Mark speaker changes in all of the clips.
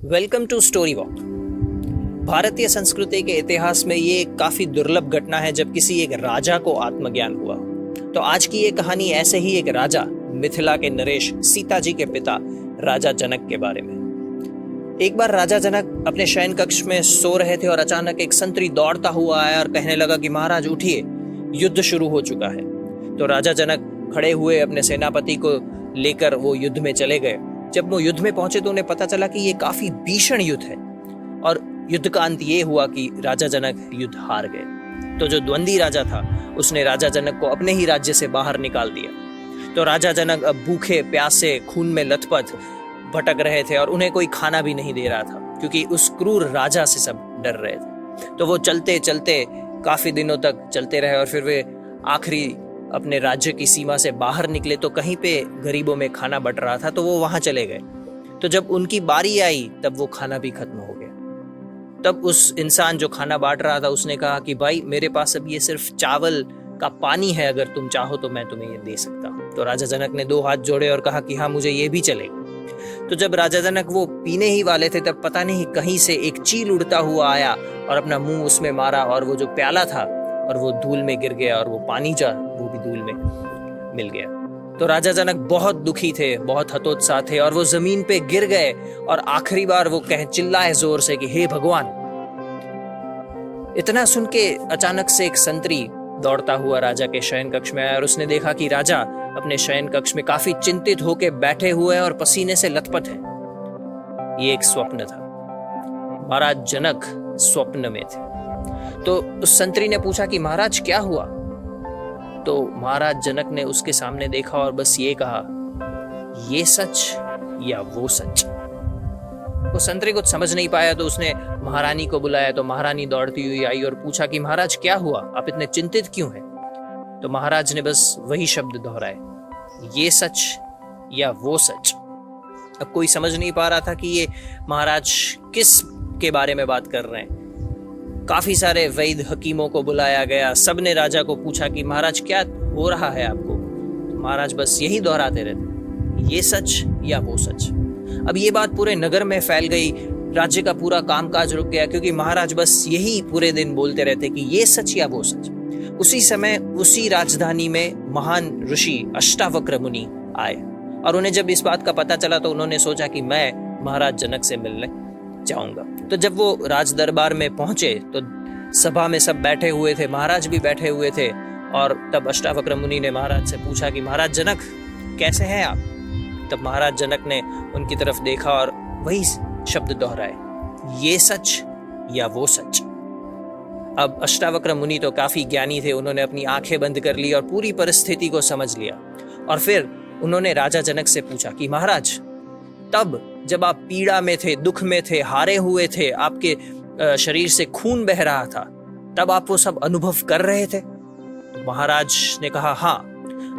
Speaker 1: Welcome to story walk. भारतीय संस्कृति के इतिहास में ये एक काफी दुर्लभ घटना है जब किसी एक राजा को आत्मज्ञान हुआ। तो आज की ये कहानी ऐसे ही एक राजा, मिथिला के नरेश, सीता जी के पिता राजा जनक के बारे में। एक बार राजा जनक अपने शयन कक्ष में सो रहे थे और अचानक एक संतरी दौड़ता हुआ आया और कहने लगा कि महाराज उठिए, युद्ध शुरू हो चुका है। तो राजा जनक खड़े हुए अपने सेनापति को लेकर वो युद्ध में चले गए। जब वो युद्ध में पहुंचे तो उन्हें पता चला कि ये काफी भीषण युद्ध है और युद्ध का अंत ये हुआ कि राजा जनक युद्ध हार गए। तो जो द्वंद्वी राजा था उसने राजा जनक को अपने ही राज्य से बाहर निकाल दिया। तो राजा जनक अब भूखे प्यासे खून में लथपथ भटक रहे थे और उन्हें कोई खाना भी नहीं दे रहा था क्योंकि उस क्रूर राजा से सब डर रहे थे। तो वो चलते चलते काफी दिनों तक चलते रहे और फिर वे आखिरी अपने राज्य की सीमा से बाहर निकले तो कहीं पे गरीबों में खाना बट रहा था तो वो वहां चले गए। तो जब उनकी बारी आई तब वो खाना भी खत्म हो गया। तब उस इंसान जो खाना बांट रहा था उसने कहा कि भाई मेरे पास अब ये सिर्फ चावल का पानी है, अगर तुम चाहो तो मैं तुम्हें ये दे सकता हूँ। तो राजा जनक ने 2 हाथ जोड़े और कहा कि हाँ मुझे ये भी चलेगा। तो जब राजा जनक वो पीने ही वाले थे तब पता नहीं कहीं से एक चील उड़ता हुआ आया और अपना मुंह उसमें मारा और वो जो प्याला था और वो धूल में गिर गया और वो पानी जा वो भी धूल में मिल गया। तो राजा जनक बहुत दुखी थे, बहुत हतोत्साह थे और वो जमीन पे गिर गए और आखिरी बार वो चिल्लाए जोर से कि हे भगवान। इतना सुन के अचानक से एक संतरी दौड़ता हुआ राजा के शयन कक्ष में आया और उसने देखा कि राजा अपने शयन कक्ष में काफी चिंतित होकर बैठे हुए और पसीने से लथपथ है। ये एक स्वप्न था। महाराज जनक स्वप्न में थे। तो उस संतरी ने पूछा कि महाराज क्या हुआ। तो महाराज जनक ने उसके सामने देखा और बस ये कहा, ये सच या वो सच। वो संतरी कुछ समझ नहीं पाया तो उसने महारानी को बुलाया। तो महारानी दौड़ती हुई आई और पूछा कि महाराज क्या हुआ, आप इतने चिंतित क्यों हैं। तो महाराज ने बस वही शब्द दोहराए, ये सच या वो सच। अब कोई समझ नहीं पा रहा था कि ये महाराज किस के बारे में बात कर रहे हैं। काफी सारे वैद्य हकीमों को बुलाया गया। सबने राजा को पूछा कि महाराज क्या हो रहा है आपको। तो महाराज बस यही दोहराते रहते, ये सच या वो सच। अब ये बात पूरे नगर में फैल गई। राज्य का पूरा कामकाज रुक गया क्योंकि महाराज बस यही पूरे दिन बोलते रहते कि ये सच या वो सच। उसी समय उसी राजधानी में महान ऋषि अष्टावक्र मुनि आए और उन्हें जब इस बात का पता चला तो उन्होंने सोचा कि मैं महाराज जनक से मिलने जाऊंगा। तो जब वो राज दरबार में पहुंचे तो सभा में सब बैठे हुए थे, महाराज भी बैठे हुए थे। और तब अष्टावक्र मुनि ने महाराज से पूछा कि महाराज जनक कैसे हैं आप। तब महाराज जनक ने उनकी तरफ देखा और वही शब्द दोहराए, ये सच या वो सच। अब अष्टावक्र मुनि तो काफी ज्ञानी थे, उन्होंने अपनी आंखें बंद कर ली और पूरी परिस्थिति को समझ लिया। और फिर उन्होंने राजा जनक से पूछा कि महाराज तब जब आप पीड़ा में थे, दुख में थे, हारे हुए थे, आपके शरीर से खून बह रहा था, तब आप वो सब अनुभव कर रहे थे। तो महाराज ने कहा हाँ।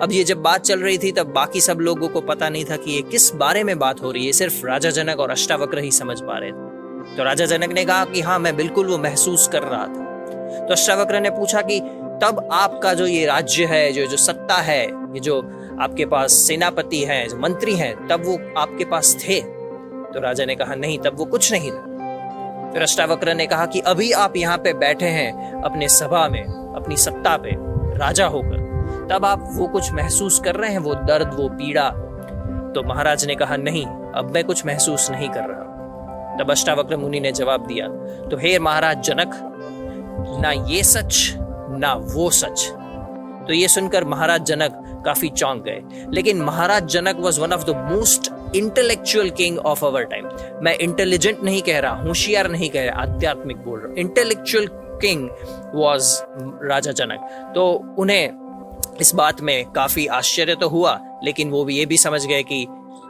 Speaker 1: अब ये जब बात चल रही थी तब बाकी सब लोगों को पता नहीं था कि ये किस बारे में बात हो रही है, सिर्फ राजा जनक और अष्टावक्र ही समझ पा रहे थे। तो राजा जनक ने कहा कि हाँ मैं बिल्कुल वो महसूस कर रहा था। तो अष्टावक्र ने पूछा कि तब आपका जो ये राज्य है, जो सत्ता है, ये जो आपके पास सेनापति हैं, जो मंत्री हैं, तब वो आपके पास थे। तो राजा ने कहा नहीं, तब वो कुछ नहीं था। फिर अष्टावक्र ने कहा कि अभी आप यहाँ पे बैठे हैं अपने सभा में, अपनी सत्ता पे राजा होकर, तब आप वो कुछ महसूस कर रहे हैं, वो दर्द, वो पीड़ा। तो महाराज ने कहा नहीं, अब मैं कुछ महसूस नहीं कर रहा। तब अष्टावक्र मुनि ने जवाब दिया, तो हे महाराज जनक, ना ये सच ना वो सच। तो ये सुनकर महाराज जनक काफी चौंक गए। लेकिन Maharaj Janak was one of the most intellectual king of our time. मैं इंटेलिजेंट नहीं कह रहा, होशियार नहीं कह रहा, आध्यात्मिक बोल रहा हूं। इंटेलेक्चुअल किंग वॉज राजा जनक। तो उन्हें इस बात में काफी आश्चर्य तो हुआ, लेकिन वो भी ये भी समझ गए कि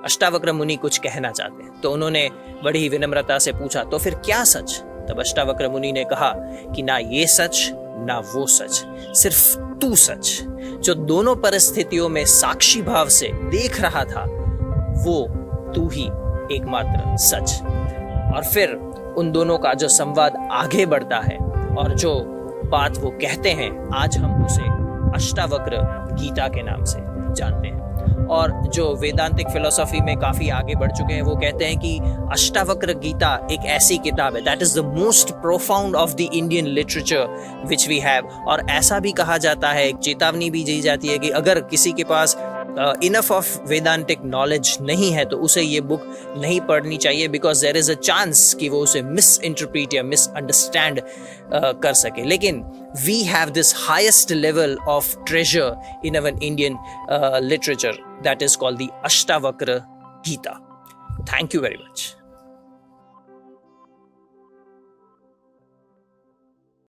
Speaker 1: अष्टावक्र मुनि कुछ कहना चाहते हैं। तो उन्होंने बड़ी ही विनम्रता से पूछा, तो फिर क्या सच। तब अष्टावक्र मुनि ने कहा कि ना ये सच ना वो सच, सिर्फ तू सच, जो दोनों परिस्थितियों में साक्षी भाव से देख रहा था, वो तू ही एकमात्र सच। और फिर उन दोनों का जो संवाद आगे बढ़ता है और जो बात वो कहते हैं, आज हम उसे अष्टावक्र गीता के नाम से जानते हैं। और जो वेदांतिक फिलोसॉफी में काफ़ी आगे बढ़ चुके हैं वो कहते हैं कि अष्टावक्र गीता एक ऐसी किताब है that is the most profound of the Indian literature which we have. और ऐसा भी कहा जाता है, चेतावनी भी दी जाती है कि अगर किसी के पास इनफ ऑफ वेदांतिक नॉलेज नहीं है तो उसे ये बुक नहीं पढ़नी चाहिए, because there is a chance कि वो उसे मिस इंटरप्रीट या मिस अंडरस्टैंड कर सके। लेकिन we have this highest level of treasure in our Indian literature that is called the Ashtavakra Gita. Thank you very much.